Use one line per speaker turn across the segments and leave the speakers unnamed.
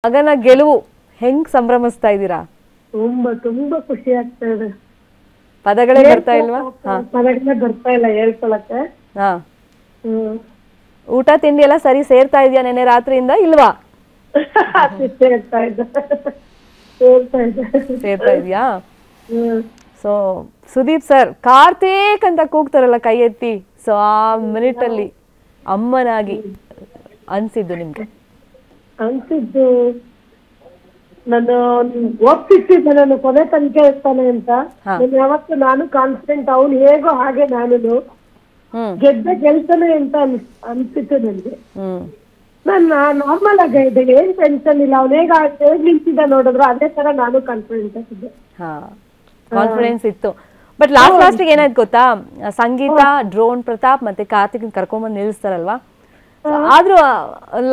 ಮಗನ ಗೆಲುವು ಹೆಂಗ್ ಸಂಭ್ರಮಿಸ್ತಾ ಇದ್ದೀರಾ?
ತುಂಬಾ ತುಂಬಾ ಖುಷಿ ಆಗ್ತಾ ಇದೆ.
ಪದಗಳೇ ಬರ್ತಾ ಇಲ್ವಾ?
ಪದಗಳೇ ಬರ್ತಾ ಇಲ್ಲ ಹೇಳ್ಕೊಳಕ್ಕೆ.
ಹಾ, ಊಟ ತಿಂಡಿ ಎಲ್ಲ ಸರಿ ಸೇರ್ತಾ ಇದೆಯಾ ನೆನ್ನೆ ರಾತ್ರಿಯಿಂದ ಇಲ್ವಾ?
ಸೇರ್ತಾ ಇದೆ.
ಸೇರ್ತಾ ಇದೆಯಾ? ಸೊ ಸುದೀಪ್ ಸರ್ ಕಾರ್ತಿಕ್ ಅಂತ ಕೂಗ್ತಾರಲ್ಲ ಕೈ ಎತ್ತಿ, ಸೊ ಆ ಮಿನಿಟ್ ಅಲ್ಲಿ ಅಮ್ಮನಾಗಿ ಅನ್ಸಿದ್ದು ನಿಮ್ಗೆ?
ಅನ್ಸಿದ್ದು ನಾನು ಒಪ್ಪಿಟ್ಟಿದ್ದೆ, ನಾನು ಕೊನೆ ತನಕ ಇರ್ತಾನೆ ಅಂತ. ಯಾವತ್ತು ನಾನು ಕಾನ್ಫಿಡೆಂಟ್, ಅವ್ನು ಹೇಗೋ ಹಾಗೆ ನಾನು ಗೆಲ್ತಾನೆ ಅಂತ ಅನ್ಸಿತ್ತು ನನ್ಗೆ. ನಾನು ನಾರ್ಮಲ್ ಆಗಿ ಇದ್ದೆ, ಏನ್ ಟೆನ್ಷನ್ ಇಲ್ಲ. ಅವ್ನು ಹೇಗ್ ನಿಂತಿದ್ದ ನೋಡಿದ್ರು ಅದೇ ತರ ನಾನು ಕಾನ್ಫಿಡೆಂಟ್ ಆಗಿದ್ದೆ.
ಕಾನ್ಫಿಡೆನ್ಸ್ ಇತ್ತು. ಬಟ್ ಲಾಸ್ಟ್ ಏನಾಯ್ತು ಗೊತ್ತಾ, ಸಂಗೀತ, ಡ್ರೋನ್ ಪ್ರತಾಪ್ ಮತ್ತೆ ಕಾರ್ತಿಕ್ ಕರ್ಕೊಂಡ್ಬಂದು ನಿಲ್ಲಿಸ್ತಾರಲ್ವಾ, ಆದ್ರೂ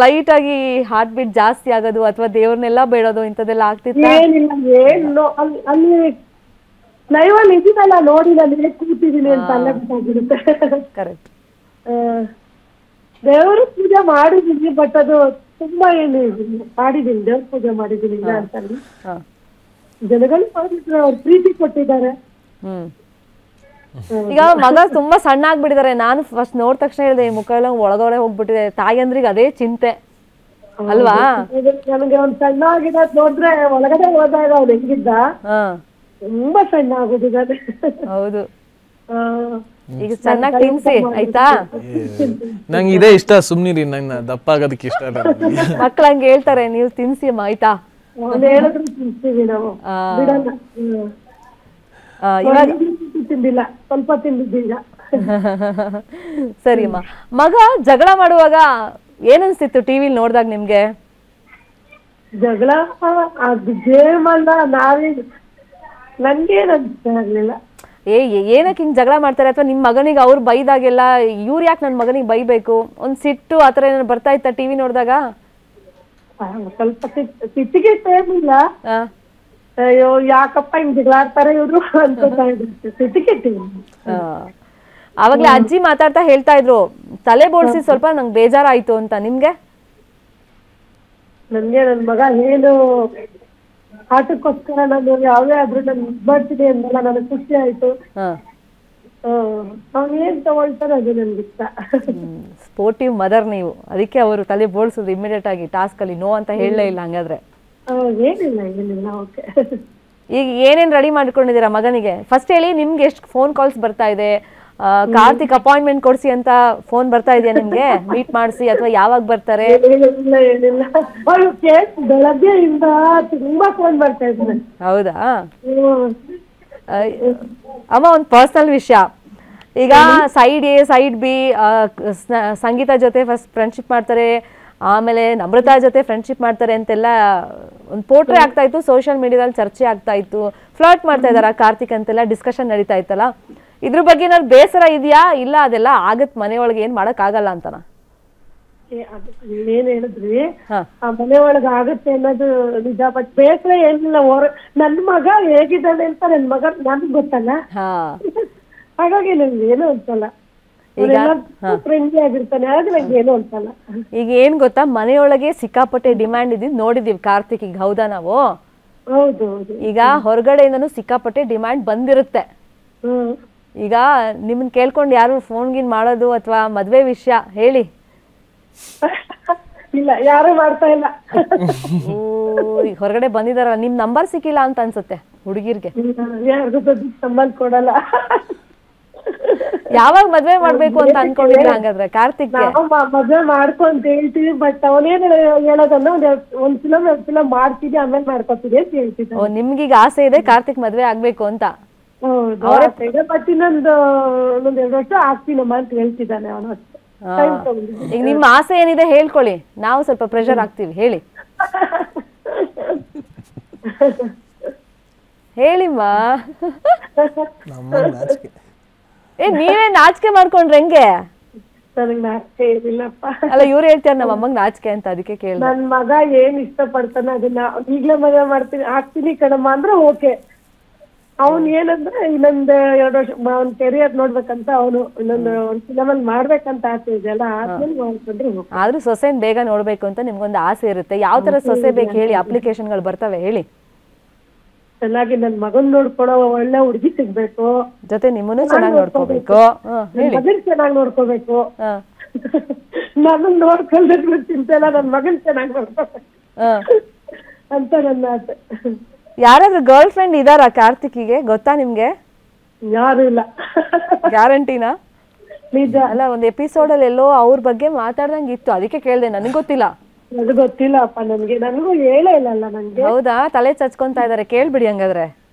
ಲೈಟ್ ಆಗಿ ಹಾರ್ಟ್ ಬೀಟ್ ಜಾಸ್ತಿ ಆಗೋದು ಅಥವಾ ದೇವ್ರನ್ನೆಲ್ಲ ಬೇಡೋದು ಇಂಥದ್ದೆಲ್ಲ ಆಗ್ತಿತ್ತು?
ಏನಿಲ್ಲ, ಏನು ಅಲ್ಲಿ ಲೈವ್ ಅಲ್ಲಿ ಇದೀನಲ್ಲ ನೋಡಿ, ನಾನು ಹೇಗೆ ಕೂತಿದ್ದೀನಿ ಅಂತ ಅಲ್ಲೇ ಗೊತ್ತಾಗಿರುತ್ತೆ.
ಕರೆಕ್ಟ್.
ದೇವ್ರ ಪೂಜೆ ಮಾಡಿದೀನಿ, ಬಟ್ ಅದು ತುಂಬಾ ಏನು ಮಾಡಿದೀನಿ, ದೇವ್ರ ಪೂಜೆ ಮಾಡಿದೀನಿ ಇಲ್ಲ ಅಂತ. ಜನಗಳು ಮಾಡಿದ್ರು, ಅವ್ರು ಪ್ರೀತಿ ಕೊಟ್ಟಿದ್ದಾರೆ.
ಈಗ ಮಗ ತುಂಬಾ ಸಣ್ಣ ಆಗ್ಬಿಟ್ಟಿದ್ದಾರೆ. ನಾನು ಫಸ್ಟ್ ನೋಡ್ ತಕ್ಷಣ ಹೇಳಿದೆ, ಈ ಮುಖ ಎಲ್ಲ ಒಳಗಡೆ ಹೋಗ್ಬಿಟ್ಟಿದೆ. ತಾಯಂದ್ರಿಗೆ ಅದೇ ಚಿಂತೆ ಅಲ್ವಾ?
ನನಗೆ ಅವ್ನು ಸಣ್ಣ ಆಗಿದ ನೋಡಿದ್ರೆ ಒಳಗಡೆ ಹೋದಾಗ ಅವ್ನು ಹೆಂಗಿದ್ದ ತುಂಬಾ ಸಣ್ಣ ಆಗೋದಿದ್ದಾರೆ.
ಹೌದು, ಈಗ ಚೆನ್ನಾಗಿ ತಿನ್ಸಿ ಆಯ್ತಾ?
ನಂಗೆ ಇದೇ ಇಷ್ಟ, ಸುಮ್ನಿರಿ, ನಂಗೆ ದಪ್ಪ ಆಗೋದಕ್ಕೆ ಇಷ್ಟ ಇಲ್ಲ.
ಮಕ್ಳು ಹಂಗೆ ಹೇಳ್ತಾರೆ, ನೀವು ತಿನ್ಸಿ ಅಮ್ಮ ಆಯ್ತಾ?
ಹೇಳಿದ್ರು ತಿನ್ಸ್ತೀವಿ ನಾವು, ಬಿಡಲ್ಲ. ಇವಾಗ ತಿಂದಿಲ್ಲ, ಸ್ವಲ್ಪ ತಿಂದಿದ್ದೀಗ.
ಸರಿಮ್ಮ. ಮಗ ಜಗಳ ಮಾಡುವಾಗ ಏನನ್ಸ್ತಿತ್ತು ಟಿವಿಲಿ ನೋಡ್ದಾಗ ನಿಮ್ಗೆ?
ಜಗಳ ಅದು ಗೇಮ್ ಅಲ್ಲ, ನನ್ಗೇನ್ ಅನ್ಸ್ತಾ ಇರ್ಲಿಲ್ಲ.
ಏನಕ್ಕೆ ಹಿಂಗ್ ಜಗಳ ಮಾಡ್ತಾರೆ? ಅಥವಾ ನಿಮ್ ಮಗನಿಗೆ ಅವ್ರು ಬೈದಾಗೆಲ್ಲ ಇವ್ರು ಯಾಕೆ ನನ್ ಮಗನಿಗೆ ಬೈಬೇಕು ಒಂದ್ ಸಿಟ್ಟು ಆತರ ಏನಾದ್ರು ಬರ್ತಾ ಇತ್ತ ಟಿವಿ ನೋಡಿದಾಗ?
ಸ್ವಲ್ಪ ಸಿಟ್ಟಿಗೆ ಟೈಮ್ ಇಲ್ಲ. ಅಯ್ಯೋ ಯಾಕಪ್ಪ ಹಿಂಗ್ ಜಗಳಾಡ್ತಾರೆ ಇವ್ರು ಅನ್ಕೋತಾ ಇರುತ್ತೆ, ಸಿಟ್ಟಿಗೆ ಟೈಮ್.
ಅವಾಗ್ಲೇ ಅಜ್ಜಿ ಮಾತಾಡ್ತಾ ಹೇಳ್ತಾ ಇದ್ರು, ತಲೆ ಬೋಡ್ಸಿ ಸ್ವಲ್ಪ ನಂಗೆ ಬೇಜಾರಾಯ್ತು ಅಂತ. ನಿಮ್ಗೆ?
ನನ್ಗೆ ನನ್ ಮಗ ಏನು ಆಟಕ್ಕೋಸ್ಕರ ನಾನು ಯಾವೇ ಆದ್ರೂ ನಾನು ಮಾಡ್ತೀನಿ ಅಂದಲ್ಲ, ನನಗೆ ಖುಷಿ ಆಯ್ತು. ಅವ್ನು ಏನ್ ತಗೊಳ್ತಾರೆ ಅದು ನನ್ಗೆ ಇಷ್ಟ.
ಸ್ಪೋರ್ಟಿವ್ ಮದರ್ ನೀವು, ಅದಕ್ಕೆ ಅವರು ತಲೆ ಬೋಳ್ಸಿದ್ರು ಇಮಿಡಿಯೇಟ್ ಆಗಿ ಟಾಸ್ಕ್ ಅಲ್ಲಿ ನೋ ಅಂತ ಹೇಳಲೇ ಇಲ್ಲ. ಹಂಗಾದ್ರೆ
ಏನಿಲ್ಲ ಏನಿಲ್ಲ. ಓಕೆ,
ಈಗ ಏನೇನ್ ರೆಡಿ ಮಾಡ್ಕೊಂಡಿದ್ದೀರಾ ಮಗನಿಗೆ? ಫಸ್ಟ್ ಹೇಳಿ, ನಿಮ್ಗೆ ಎಷ್ಟು ಫೋನ್ ಕಾಲ್ಸ್ ಬರ್ತಾ ಇದೆ? ಕಾರ್ತಿಕ್ ಅಪಾಯಿಂಟ್ಮೆಂಟ್ ಕೊಡ್ಸಿ ಅಂತ ಫೋನ್ ಬರ್ತಾ ಇದೆಯಾ ನಿಮ್ಗೆ? ಮೀಟ್ ಮಾಡಿಸಿ ಅಥವಾ ಯಾವಾಗ ಬರ್ತಾರೆ?
ಏನಿಲ್ಲ ಏನಿಲ್ಲ, ಬೆಳಗ್ಗೆಯಿಂದ ತುಂಬಾ ಫೋನ್ ಬರ್ತಾ ಇದ್ದಾರೆ.
ಹೌದಾ? ಅಮ್ಮ, ಒಂದು ಪರ್ಸನಲ್ ವಿಷಯ. ಈಗ ಸೈಡ್ ಎ ಸೈಡ್ ಬಿ ಸಂಗೀತ ಜೊತೆ ಫಸ್ಟ್ ಫ್ರೆಂಡ್ಶಿಪ್ ಮಾಡ್ತಾರೆ, ಆಮೇಲೆ ನಮ್ರತಾ ಜೊತೆ ಫ್ರೆಂಡ್ಶಿಪ್ ಮಾಡ್ತಾರೆ ಅಂತೆಲ್ಲ ಒಂದು ಪೋರ್ಟ್ರೇ ಆಗ್ತಾ ಇತ್ತು, ಸೋಷಿಯಲ್ ಮೀಡಿಯಾದಲ್ಲಿ ಚರ್ಚೆ ಆಗ್ತಾ ಇತ್ತು. ಫ್ಲರ್ಟ್ ಮಾಡ್ತಾ ಇದಾರ ಕಾರ್ತಿಕ್ ಅಂತೆಲ್ಲ ಡಿಸ್ಕಷನ್ ನಡೀತಾ ಇತ್ತಲ್ಲ, ಇದ್ರ ಬಗ್ಗೆ ಏನಾದ್ರು ಬೇಸರ ಇದೆಯಾ? ಇಲ್ಲ ಅದೆಲ್ಲ ಆಗತ್ ಮನೆಯೊಳಗೆ, ಏನ್ ಮಾಡಕ್ ಆಗಲ್ಲ ಅಂತನ?
ಏನ್ ಹೇಳಿದ್ರಿ, ಆ ಮನೆ ಒಳಗ ಆಗತ್ತೆ ಅನ್ನೋದು ನಿಜ, ಬಟ್ ಬೇಸರ ಏನಿಲ್ಲ. ನನ್ ಮಗ ಹೇಗಿದ್ದಾನೆ ಅಂತ ನನ್ ಮಗ ನನ್ಗ್ ಗೊತ್ತಲ್ಲ, ಹಾಗಾಗಿ ನನ್ಗೆ ಏನು ಅನ್ಸಲ್ಲ. ಫ್ರೆಂಡ್ಲಿ ಆಗಿರ್ತಾನೆ, ಹಾಗೆ ನಂಗೆ ಏನು ಅನ್ಸಲ್ಲ.
ಈಗ ಏನ್ ಗೊತ್ತಾ, ಮನೆಯೊಳಗೆ ಸಿಕ್ಕಾಪಟ್ಟೆ ಡಿಮ್ಯಾಂಡ್ ಇದ್ ನೋಡಿದೀವಿ ಕಾರ್ತಿಕ್, ಈಗ ಹೌದಾ ನಾವು?
ಹೌದು.
ಈಗ ಹೊರಗಡೆಯಿಂದನೂ ಸಿಕ್ಕಾಪಟ್ಟೆ ಡಿಮ್ಯಾಂಡ್ ಬಂದಿರುತ್ತೆ. ಈಗ ನಿಮ್ಮನ್ ಕೇಳ್ಕೊಂಡು ಯಾರು ಫೋನ್ ಗಿನ್ ಮಾಡೋದು ಅಥವಾ ಮದ್ವೆ ವಿಷಯ ಹೇಳಿ?
ಇಲ್ಲ, ಯಾರು ಮಾಡ್ತಾ ಇಲ್ಲ.
ಈಗ ಹೊರಗಡೆ ಬಂದಿದಾರಲ್ಲ, ನಿಮ್ ನಂಬರ್ ಸಿಕ್ಕಿಲ್ಲ ಅಂತ ಅನ್ಸುತ್ತೆ ಹುಡುಗಿರ್ಗೆ.
ಯಾರಿಗೂ ನಂಬರ್ ಕೊಡಲ್ಲ.
ಯಾವಾಗ ಮದ್ವೆ ಮಾಡ್ಬೇಕು ಅಂತ ಅನ್ಕೊಂಡಿದ್ರ ಹಂಗಾದ್ರೆ ಕಾರ್ತಿಕ್?
ಮದ್ವೆ ಮಾಡ್ಕೊಂತ ಹೇಳ್ತೀವಿ, ಬಟ್ ಅವನೇನ್ ಹೇಳೋದನ್ನ ಒಂದ್ ಫಿಲಮ್ ಮಾಡ್ತಿದ್ದೆ, ಆಮೇಲೆ ಮಾಡ್ಕೊತಿದ್ದೆ ಅಂತ ಹೇಳ್ತಿದ್ದ.
ಓ, ನಿಮ್ಗೀಗ ಆಸೆ ಇದೆ ಕಾರ್ತಿಕ್ ಮದ್ವೆ ಆಗ್ಬೇಕು ಅಂತ?
ಬಟ್ ಇನ್ನೊಂದ್ 2 ವರ್ಷ ಆಗ್ತೀನಮ್ಮ ಅಂತ ಹೇಳ್ತಿದ್ದಾನೆ ಅವನು.
ಈಗ ನಿಮ್ಮ ಆಸೆ ಏನಿದೆ ಹೇಳ್ಕೊಳ್ಳಿ, ನಾವು ಸ್ವಲ್ಪ ಪ್ರೆಷರ್ ಆಗ್ತೀವಿ. ಹೇಳಿ ಹೇಳಿಮ್ಮ. ನೀವೇ ನಾಚಿಕೆ ಮಾಡ್ಕೊಂಡ್ರೆ ಹೆಂಗೆ?
ನನಗ್ ನಾಚಿಕೆ ಏನಿಲ್ಲಪ್ಪ.
ಅಲ್ಲ, ಇವ್ರು ಹೇಳ್ತಾರೆ ನಮ್ಮ ಅಮ್ಮಗ್ ನಾಚಿಕೆ ಅಂತ, ಅದಕ್ಕೆ ಕೇಳಿ.
ನನ್ ಮಗ ಏನ್ ಇಷ್ಟ ಪಡ್ತಾನೆ ಅದನ್ನ ಈಗ್ಲೇ ಮದುವೆ ಮಾಡ್ತೀನಿ ಆಗ್ತೀನಿ ಕಣಮ್ಮ ಅಂದ್ರೆ ಓಕೆ. ಅವ್ನ್ ಏನಂದ್ರೆ ಇನ್ನೊಂದ್ 2 ವರ್ಷ ಅವ್ನ್ ಕೆರಿಯರ್ ನೋಡ್ಬೇಕಂತ ಅವನು ಇನ್ನೊಂದು ಫಿಲಮಲ್ಲಿ ಮಾಡ್ಬೇಕಂತ ಆಸೆ ಇದೆಯಲ್ಲ ಆದ್ಮೇಲೆ ಮಾಡ್ಕೊಂಡ್ರೆ ಹೋಗ್ತಾರೆ.
ಆದ್ರೂ ಸೊಸೆನ್ ಬೇಗ ನೋಡ್ಬೇಕು ಅಂತ ನಿಮ್ಗೊಂದು ಆಸೆ ಇರುತ್ತೆ. ಯಾವ ತರ ಸೊಸೆ ಬೇಕು ಹೇಳಿ, ಅಪ್ಲಿಕೇಶನ್ಗಳು ಬರ್ತವೆ ಹೇಳಿ.
ಚೆನ್ನಾಗಿ ನನ್ ಮಗನ್ ನೋಡ್ಕೊಳೋ ಒಳ್ಳೆ ಹುಡುಗಿ ಸಿಗ್ಬೇಕು,
ಜೊತೆ ನಿಮ್ಮನ್ನು ಚೆನ್ನಾಗಿ ನೋಡ್ಕೋಬೇಕು,
ಮಗನ್ ಚೆನ್ನಾಗಿ ನೋಡ್ಕೋಬೇಕು. ನನ್ನನ್ ನೋಡ್ಕೊಳ್ಬೇಕು ಚಿಂತೆ ಇಲ್ಲ, ನನ್ ಮಗನ್ ಚೆನ್ನಾಗಿ ನೋಡ್ಕೋಬೇಕು ಅಂತ ನನ್ನ ಆಸೆ.
ಯಾರಾದ್ರೂ ಗರ್ಲ್ ಫ್ರೆಂಡ್ ಇದಾರಾ ಕಾರ್ತಿಕ್ಗೆ? ಗೊತ್ತಾ ನಿಮ್ಗೆ?
ಯಾರು ಇಲ್ಲ.
ಗ್ಯಾರಂಟಿನಾ?
ನಿಜ.
ಅಲ್ಲ, ಒಂದ್ ಎಪಿಸೋಡ್ ಅಲ್ಲಿ ಎಲ್ಲೋ ಅವ್ರ ಬಗ್ಗೆ ಮಾತಾಡ್ದಂಗ್ ಇತ್ತು, ಅದಕ್ಕೆ ಕೇಳ್ದೆ. ನನಗ್ ಗೊತ್ತಿಲ್ಲ.
ಅದು ಗೊತ್ತಿಲ್ಲಪ್ಪ ನನ್ಗೆ, ನನಗೂ ಹೇಳೇ ಇಲ್ಲಲ್ಲ ನಂಗೆ.
ಹೌದಾ? ತಲೆ ಚಚ್ಕೊಂತಾ ಇದಾರೆ, ಕೇಳ್ಬಿಡಿ ಹಂಗಾದ್ರೆ.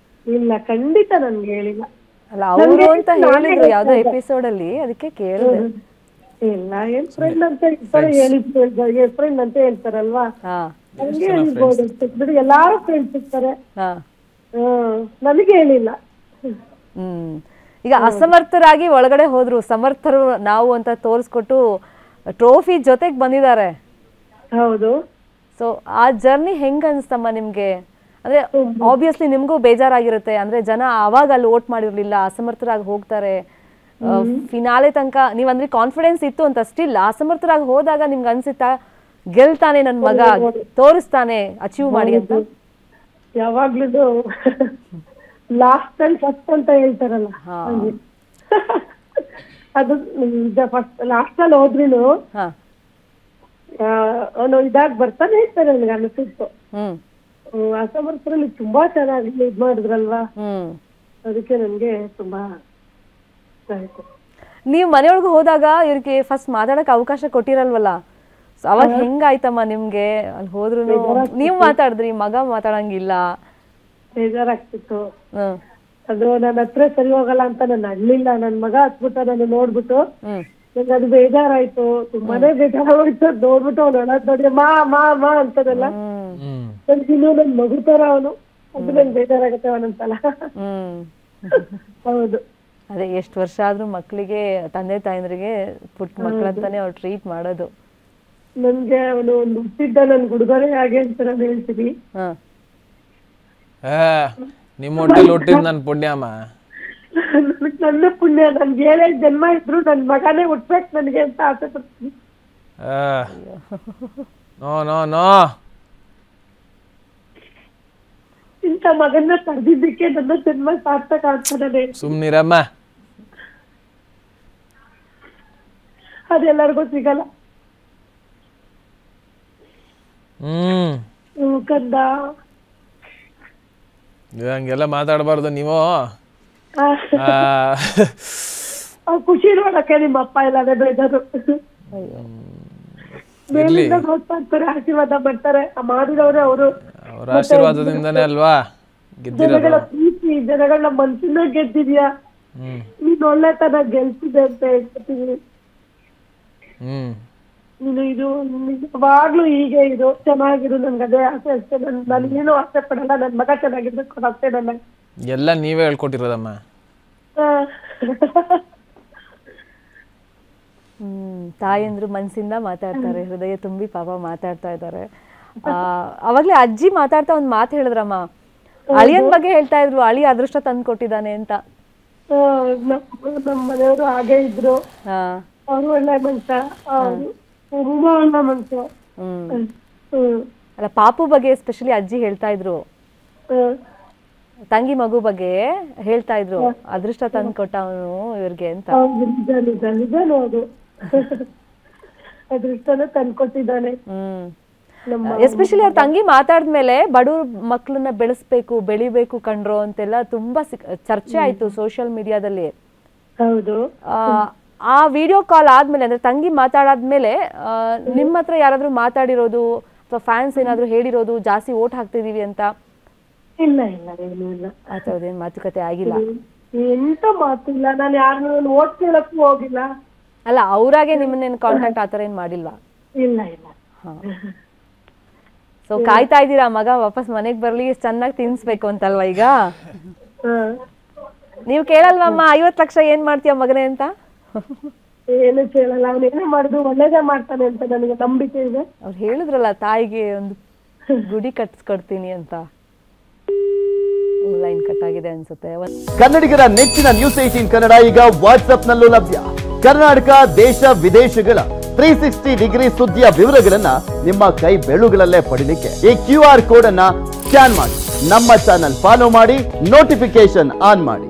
ಇಲ್ಲ, ಖಂಡಿತ ನನ್ಗೆ ಹೇಳಿಲ್ಲ.
ಅಲ್ಲ, ಅವರು ಅಂತ ಹೇಳಿದ್ರು ಯಾವ್ದೋ ಎಪಿಸೋಡ್ ಅಲ್ಲಿ, ಅದಕ್ಕೆ ಕೇಳಿದೆ.
ಇಲ್ಲ, ಏನ್ ಫ್ರೆಂಡ್ ಅಂತ ಇರ್ತಾರೆ, ಹೇಳಿದ್ ಫ್ರೆಂಡ್ ಅಂತ ಹೇಳ್ತಾರಲ್ವಾ, ಹಂಗೆ ಹೇಳಿರ್ಬೋದು ಬಿಡಿ. ಎಲ್ಲಾರು ಫ್ರೆಂಡ್ಸ್ ಇರ್ತಾರೆ. ನನಗೆ ಹೇಳಿಲ್ಲ.
ಈಗ ಅಸಮರ್ಥರಾಗಿ ಒಳಗಡೆ ಹೋದ್ರು, ಸಮರ್ಥರು ನಾವು ಅಂತ ತೋರಿಸ್ಕೊಟ್ಟು ಟ್ರೋಫಿ ಜೊತೆಗೆ ಬಂದಿದ್ದಾರೆ.
ಹೌದು.
ಸೊ ಆ ಜರ್ನಿ ಹೆಂಗ ಅನ್ಸ್ತಮ್ಮ ನಿಮ್ಗೆ? ಅಂದ್ರೆ ಆಬ್ವಿಯಸ್ಲಿ ನಿಮ್ಗೂ ಬೇಜಾರಾಗಿರುತ್ತೆ. ಅಂದ್ರೆ ಜನ ಅವಾಗ ಅಲ್ಲಿ ವೋಟ್ ಮಾಡಿರ್ಲಿಲ್ಲ, ಅಸಮರ್ಥರಾಗಿ ಹೋಗ್ತಾರೆ. ಫಿನಾಲೆ ತನಕ ನೀವಂದ್ರೆ ಕಾನ್ಫಿಡೆನ್ಸ್ ಇತ್ತು ಅಂತ, ಸ್ಟಿಲ್ ಅಸಮರ್ಥರಾಗಿ ಹೋದಾಗ ನಿಮ್ಗೆ ಅನ್ಸುತ್ತಾ ಗೆಲ್ತಾನೆ ನನ್ ಮಗ, ತೋರಿಸ್ತಾನೆ ಅಚೀವ್ ಮಾಡಿ ಅಂತ?
ಯಾವಾಗ್ಲೂ ಲಾಸ್ಟ್ ಅಂಡ್ ಫಸ್ಟ್ ಅಂತ ಹೇಳ್ತಾರಲ್ಲ, ಅದು ಫಸ್ಟ್ ಲಾಸ್ಟ್ ಅಲ್ಲಿ ಹೋದ್ರಿನು ಅವನು ಇದಾಗ್ ಬರ್ತಾನೆ ಇರ್ತಾರೆ ನನಗೆ ಅನಿಸಿತ್ತು. ಅಸಮರ್ಥರಲ್ಲಿ ತುಂಬಾ ಚೆನ್ನಾಗಿ ಇದ್ ಮಾಡಿದ್ರಲ್ವಾ, ಅದಕ್ಕೆ ನನ್ಗೆ ತುಂಬಾ ಇಷ್ಟ ಆಯ್ತು.
ನೀವ್ ಮನೆಯೊಳಗೆ ಹೋದಾಗ ಇವ್ರಿಗೆ ಫಸ್ಟ್ ಮಾತಾಡಕ್ ಅವಕಾಶ ಕೊಟ್ಟಿರಲ್ವಲ್ಲ, ಅವಾಗ ಹೆಂಗಾಯ್ತಮ್ಮ ನಿಮ್ಗೆ? ಅಲ್ಲಿ ಹೋದ್ರು ನೀವ್ ಮಾತಾಡಿದ್ರಿ, ಮಗ ಮಾತಾಡಂಗಿಲ್ಲ,
ಬೇಜಾರಾಗ್ತಿತ್ತು. ಅದು ನನ್ನ ಹತ್ರ ಸರಿ ಹೋಗಲ್ಲ ಅಂತ ನಾನು ಅಡ್ಲಿಲ್ಲ. ನನ್ ಮಗ ಹತ್ಬಿಟ್ಟ ನಾನು ನೋಡ್ಬಿಟ್ಟು ನಂಗೆ ಅದು ಬೇಜಾರಾಯ್ತು, ತುಂಬಾನೇ ಬೇಜಾರಾಗೋಯ್ತು. ನೋಡ್ಬಿಟ್ಟು ಅವ್ನು ಅಳೋದ್ ನೋಡಿ ಮಾ ಮಾ ಮಾ ಅಂತಾರಲ್ಲ, ನನ್ಗಿನ್ನು ನನ್ ಮಗು ತರ ಅವನು, ಅದು ನಂಗೆ ಬೇಜಾರಾಗತ್ತೆ ಅವನೊಂದ್ಸಲ. ಹೌದು.
ಅದೇ ಎಷ್ಟು ವರ್ಷ ಆದ್ರೂ ಮಕ್ಳಿಗೆ, ತಂದೆ ತಾಯಂದ್ರಿಗೆ ಪುಟ್ಟ ಮಕ್ಳಂತಾನೆ ಅವ್ರು ಟ್ರೀಟ್ ಮಾಡೋದು.
ನನ್ಗೆ ಅವನು ಒಂದು ಹುಟ್ಟಿದ್ದ ನನ್ ಉಡುಗೊರೆ ಹಾಗೆ ಅಂತ ನಾನು ಹೇಳ್ತೀನಿ.
ನಿಮ್ಮ ಹೊಟ್ಟೆಲ್ ಹುಟ್ಟಿದ್ ನನ್ ಪುಣ್ಯಮ್ಮ.
ನನ್ನ ಪುಣ್ಯ. ನನ್ಗೆ 7 ಜನ್ಮ ಇದ್ರು ನನ್ ಮಗನೇ ಹುಟ್ಬೇಕು ನನ್ಗೆ ಅಂತ ಆಸೆ ಪಡ್ತೀನಿ.
ನೋ ನೋ ನೋ,
ಇಂಥ ಮಗನ್ನ ತಡೆದಿದ್ದಕ್ಕೆ ನನ್ನ ಜನ್ಮ ಸಾರ್ಥಕ ಆಗ್ತದೆ.
ಸುಮ್ನಿರಮ್ಮ,
ಅದೆಲ್ಲರಿಗೂ ಸಿಗಲ್ಲ. ಕಂದ,
ಹಂಗೆಲ್ಲ ಮಾತಾಡಬಾರ್ದು ನೀವು.
ಖುಷಿ ನೋಡಕ್ಕೆ ನಿಮ್ಮ ಅಪ್ಪ ಇಲ್ಲದೆ ಬೇಜಾರು. ಮೇಲಿಂದ ನೋಡ್ತಾ ಇರ್ತಾರೆ, ಆಶೀರ್ವಾದ ಮಾಡ್ತಾರೆ. ಮಾಡಿದವ್ರೆ ಅವರು,
ಅವ್ರ ಆಶೀರ್ವಾದದಿಂದನೇ ಅಲ್ವಾ
ಜನಗಳ ಪ್ರೀತಿ, ಜನಗಳ ಮನ್ಸನ್ನ ಗೆದ್ದಿದ್ಯಾ, ನೀನ್ ಒಳ್ಳೆತನ ಗೆಲ್ಸಿದೆ ಅಂತ ಹೇಳ್ಕೊತೀವಿ. ನೀನು ಇದು ಯಾವಾಗ್ಲೂ ಹೀಗೆ ಇದು ಚೆನ್ನಾಗಿರು, ನನ್ಗೆ ಅದೇ ಆಸೆ ಅಷ್ಟೇ. ನನಗೇನು ಆಸೆ ಪಡಲ್ಲ, ನನ್ ಮಗ ಚೆನ್ನಾಗಿರ್ಬೇಕು ಅಷ್ಟೇ. ನನ್ನ
ಎಲ್ಲ ನೀವೇ ಹೇಳ್ಕೊಟ್ಟಿರೋದಮ್ಮ.
ತಾಯಂದ್ರು ಮನ್ಸಿಂದ ಮಾತಾಡ್ತಾರೆ, ಹೃದಯ ತುಂಬಿ ಪಾಪ ಮಾತಾಡ್ತಾ ಇದ್ದಾರೆ. ಅವಾಗ್ಲೇ ಅಜ್ಜಿ ಮಾತಾಡ್ತಾ ಒಂದ್ ಮಾತು ಹೇಳಿದ್ರಮ್ಮ, ಅಳಿಯನ್ ಬಗ್ಗೆ ಹೇಳ್ತಾ ಇದ್ರು, ಅಳಿ ಅದೃಷ್ಟ ತಂದು ಕೊಟ್ಟಿದ್ದಾನೆ ಅಂತ.
ನಮ್ಮ ಮನೆಯವರು ಹಾಗೆ ಇದ್ರು, ಅವರು ಒಳ್ಳೆ ಮನುಷ್ಯ, ತುಂಬಾ ಒಳ್ಳೆ ಮನುಷ್ಯ.
ಅಲ್ಲ, ಪಾಪು ಬಗ್ಗೆ ಎಸ್ಪೆಷಲಿ ಅಜ್ಜಿ ಹೇಳ್ತಾ ಇದ್ರು, ತಂಗಿ ಮಗು ಬಗ್ಗೆ ಹೇಳ್ತಾ ಇದ್ರು, ಅದೃಷ್ಟ ತಂದು ಕೊಟ್ಟ ಅವನು ಇವ್ರಿಗೆ ಅಂತ.
ನಿಜ ನಿಜ ನಿಜ ನೋಡು, ಅದೃಷ್ಟನ ತಂದ್ಕೊಟ್ಟಿದ್ದಾನೆ.
ಎಸ್ಪೆಷಲಿ ಅವ್ರ ತಂಗಿ ಮಾತಾಡಿದ್ಮೇಲೆ ಬಡವ್ರ ಮಕ್ಳನ್ನ ಬೆಳೆಸ್ಬೇಕು, ಬೆಳಿಬೇಕು ಕಣ್ರೋ ಅಂತೆಲ್ಲ ತುಂಬಾ ಚರ್ಚೆ ಆಯ್ತು ಸೋಷಿಯಲ್ ಮೀಡಿಯಾದಲ್ಲಿ.
ಹೌದು.
ಆ ವಿಡಿಯೋ ಕಾಲ್ ಆದ್ಮೇಲೆ, ಅಂದ್ರೆ ತಂಗಿ ಮಾತಾಡಾದ್ಮೇಲೆ ನಿಮ್ಮ ಹತ್ರ ಯಾರಾದ್ರೂ ಮಾತಾಡಿರೋದು ಅಥವಾ ಫ್ಯಾನ್ಸ್ ಏನಾದ್ರು ಹೇಳಿರೋದು ಜಾಸ್ತಿ ಓಟ್ ಹಾಕ್ತಿದೀವಿ ಅಂತ?
ಇಲ್ಲ ಇಲ್ಲ, ಏನು ಇಲ್ಲ,
ಆ ಥರದ್ದೇನು ಮಾತುಕತೆ ಆಗಿಲ್ಲ?
ಎಂತ ಮಾತಿಲ್ಲ. ನಾನು ಯಾರನ್ನ ಓಟ್ ಕೇಳಕ್ಕೂ ಹೋಗಿಲ್ಲ.
ಅಲ್ಲ, ಅವ್ರಾಗೆ ನಿಮ್ಮನ್ನೇನು ಕಾಂಟ್ಯಾಕ್ಟ್ ಆ ಥರ ಏನು ಮಾಡಿಲ್ವಾ?
ಇಲ್ಲ ಇಲ್ಲ.
ಸೊ ಕಾಯ್ತಾ ಇದ್ದೀರಾ ಮಗ ವಾಪಸ್ ಮನೆಗೆ ಬರ್ಲಿ, ಚೆನ್ನಾಗಿ ತಿನ್ಸ್ಬೇಕು ಅಂತಲ್ವಾ ಈಗ? ನೀವು ಕೇಳಲ್ವಮ್ಮ 50 ಲಕ್ಷ ಏನ್ ಮಾಡ್ತೀಯ ಮಗನೇ ಅಂತ?
ಏನು ಕೇಳಲ್ಲ, ಅವ್ನು ಏನೇ ಮಾಡಿದ್ರು ಒಳ್ಳೇದೇ ಮಾಡ್ತಾನೆ ಅಂತ ನನಗೆ ನಂಬಿಕೆ ಇದೆ.
ಅವ್ರು ಹೇಳಿದ್ರಲ್ಲ ತಾಯಿಗೆ ಒಂದು ಗುಡಿ ಕಟ್ಸ್ಕೊಡ್ತೀನಿ ಅಂತ. ಲೈನ್ ಕಟ್ ಆಗಿದೆ ಅನ್ಸುತ್ತೆ.
ಕನ್ನಡಿಗರ ನೆಚ್ಚಿನ ನ್ಯೂಸ್ 18 ಕನ್ನಡ ಈಗ ವಾಟ್ಸ್ಆಪ್ನಲ್ಲೂ ಲಭ್ಯ. ಕರ್ನಾಟಕ ದೇಶ ವಿದೇಶಗಳ 360 ಡಿಗ್ರಿ ಸುದ್ದಿಯ ವಿವರಗಳನ್ನ ನಿಮ್ಮ ಕೈ ಬೆರಳುಗಳಲ್ಲೇ ಪಡಿಲಿಕ್ಕೆ ಈ QR ಕೋಡ್ ಅನ್ನ ಸ್ಕ್ಯಾನ್ ಮಾಡಿ, ನಮ್ಮ ಚಾನಲ್ ಫಾಲೋ ಮಾಡಿ, ನೋಟಿಫಿಕೇಶನ್ ಆನ್ ಮಾಡಿ.